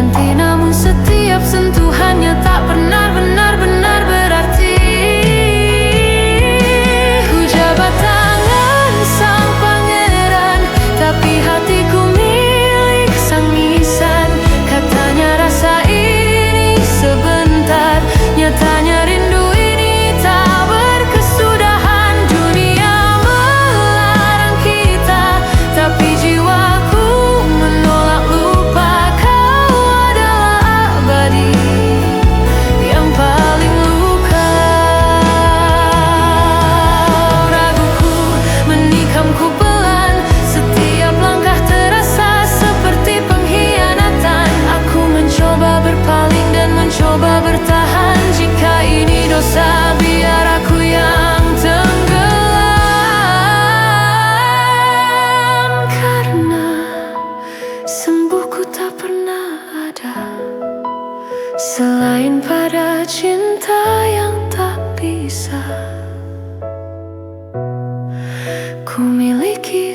ganti, namun setiap sentuhannya tak pernah benar-benar berarti. Ku jabat tangan sang pangeran, tapi hatiku milik sang nisan. Katanya rasa ini sebentar, nyatanya rindu ini tak berkesudahan. Dunia melarang kita, tapi jiwaku menolak lupa. Kau adalah abadi yang paling luka. Raguku menikamku pelan, setiap langkah terasa seperti pengkhianatan. Aku mencoba berpaling dan mencoba bertahan. Jika ini dosa, biar aku yang tenggelam. Karena sembuhku tak pernah ada selain pada cinta yang tak bisa ku miliki.